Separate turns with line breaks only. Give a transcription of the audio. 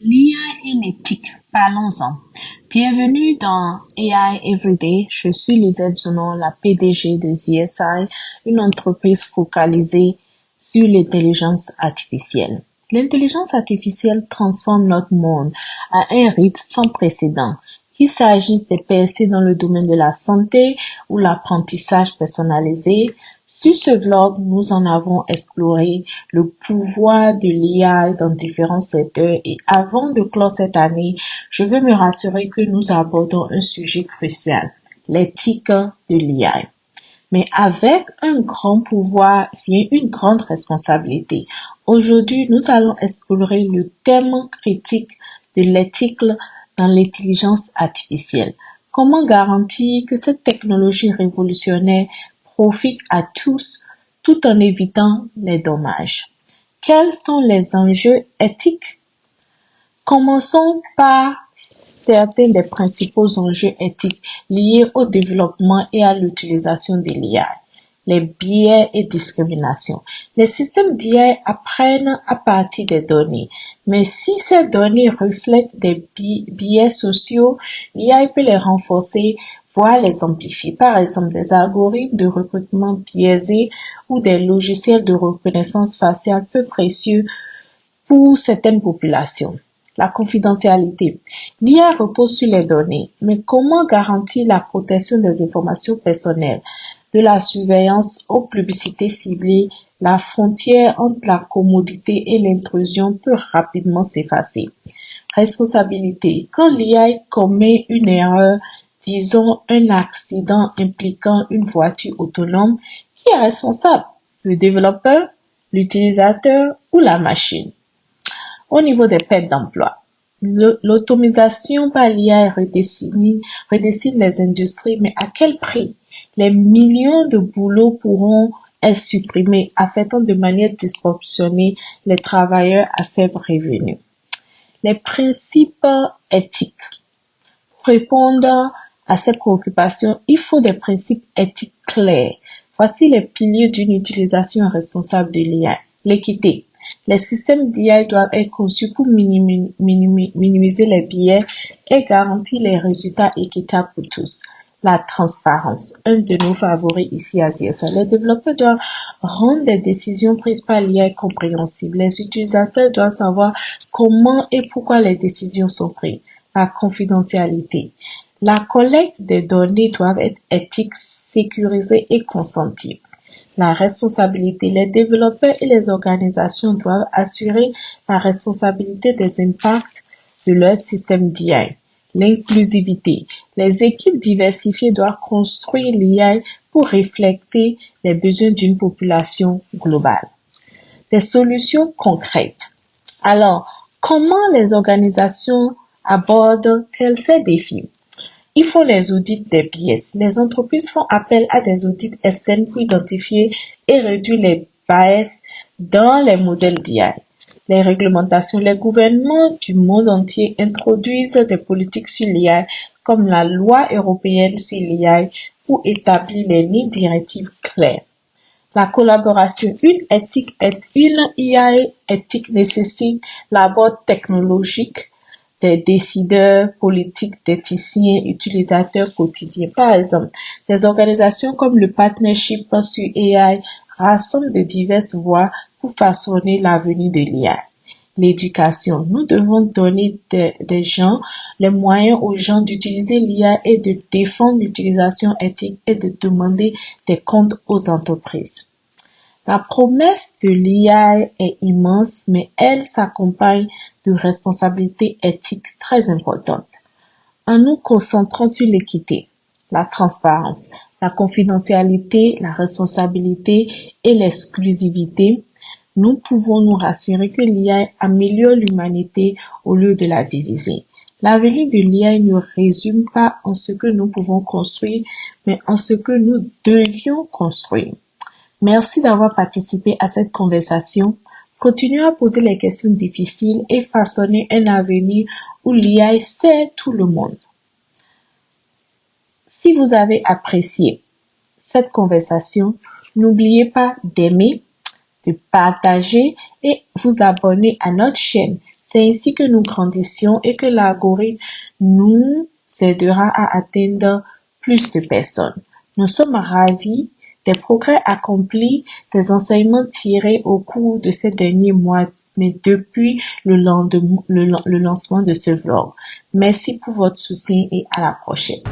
L'IA et l'éthique, parlons-en. Bienvenue dans AI Everyday. Je suis Lisette Zounon, la PDG de ZSI, une entreprise focalisée sur l'intelligence artificielle. L'intelligence artificielle transforme notre monde à un rythme sans précédent, qu'il s'agisse des percées dans le domaine de la santé ou l'apprentissage personnalisé. Sur ce vlog, nous en avons exploré le pouvoir de l'IA dans différents secteurs et avant de clore cette année, je veux me rassurer que nous abordons un sujet crucial, l'éthique de l'IA. Mais avec un grand pouvoir vient une grande responsabilité. Aujourd'hui, nous allons explorer le thème critique de l'éthique dans l'intelligence artificielle. Comment garantir que cette technologie révolutionnaire profite à tous tout en évitant les dommages? Quels sont les enjeux éthiques? Commençons par certains des principaux enjeux éthiques liés au développement et à l'utilisation de l'IA. Les biais et discriminations. Les systèmes d'IA apprennent à partir des données, mais si ces données reflètent des biais sociaux, l'IA peut les renforcer, voire les amplifier. Par exemple, des algorithmes de recrutement biaisés ou des logiciels de reconnaissance faciale peu précieux pour certaines populations. La confidentialité. L'IA repose sur les données, mais comment garantir la protection des informations personnelles? De la surveillance aux publicités ciblées, la frontière entre la commodité et l'intrusion peut rapidement s'effacer. Responsabilité. Quand l'IA commet une erreur, disons un accident impliquant une voiture autonome, qui est responsable? Le développeur, l'utilisateur ou la machine? Au niveau des pertes d'emploi, l'automatisation par l'IA redessine les industries, mais à quel prix? Les millions de boulots pourront être supprimés, affectant de manière disproportionnée les travailleurs à faible revenu. Les principes éthiques. Pour répondre à ces préoccupations, il faut des principes éthiques clairs. Voici les piliers d'une utilisation responsable de l'IA. L'équité. Les systèmes d'IA doivent être conçus pour minimiser les biais et garantir les résultats équitables pour tous. La transparence, un de nos favoris ici à ZSA. Les développeurs doivent rendre des décisions prises par l'IA compréhensibles. Les utilisateurs doivent savoir comment et pourquoi les décisions sont prises. La confidentialité. La collecte des données doit être éthique, sécurisée et consentie. La responsabilité. Les développeurs et les organisations doivent assurer la responsabilité des impacts de leur système d'IA. L'inclusivité. Les équipes diversifiées doivent construire l'IA pour refléter les besoins d'une population globale. Des solutions concrètes. Alors, comment les organisations abordent-elles ces défis? Il faut les audits des biais. Les entreprises font appel à des audits externes pour identifier et réduire les biais dans les modèles d'IA. Les réglementations. Les gouvernements du monde entier introduisent des politiques sur l'IA comme la loi européenne sur l'IA pour établir les lignes directives claires. La collaboration. Une IA éthique nécessite l'abord technologique des décideurs politiques, d'éthiciens, utilisateurs quotidiens. Par exemple, des organisations comme le Partnership sur AI rassemblent de diverses voix pour façonner l'avenir de l'IA. L'éducation. Nous devons donner les moyens aux gens d'utiliser l'IA et de défendre l'utilisation éthique et de demander des comptes aux entreprises. La promesse de l'IA est immense, mais elle s'accompagne de responsabilités éthiques très importantes. En nous concentrant sur l'équité, la transparence, la confidentialité, la responsabilité et l'exclusivité, nous pouvons nous rassurer que l'IA améliore l'humanité au lieu de la diviser. L'avenir de l'IA ne résume pas en ce que nous pouvons construire, mais en ce que nous devions construire. Merci d'avoir participé à cette conversation. Continuez à poser les questions difficiles et façonner un avenir où l'IA sert tout le monde. Si vous avez apprécié cette conversation, n'oubliez pas d'aimer, de partager et vous abonner à notre chaîne. C'est ainsi que nous grandissons et que l'algorithme nous aidera à atteindre plus de personnes. Nous sommes ravis des progrès accomplis, des enseignements tirés au cours de ces derniers mois, mais depuis le lancement de ce vlog. Merci pour votre soutien et à la prochaine.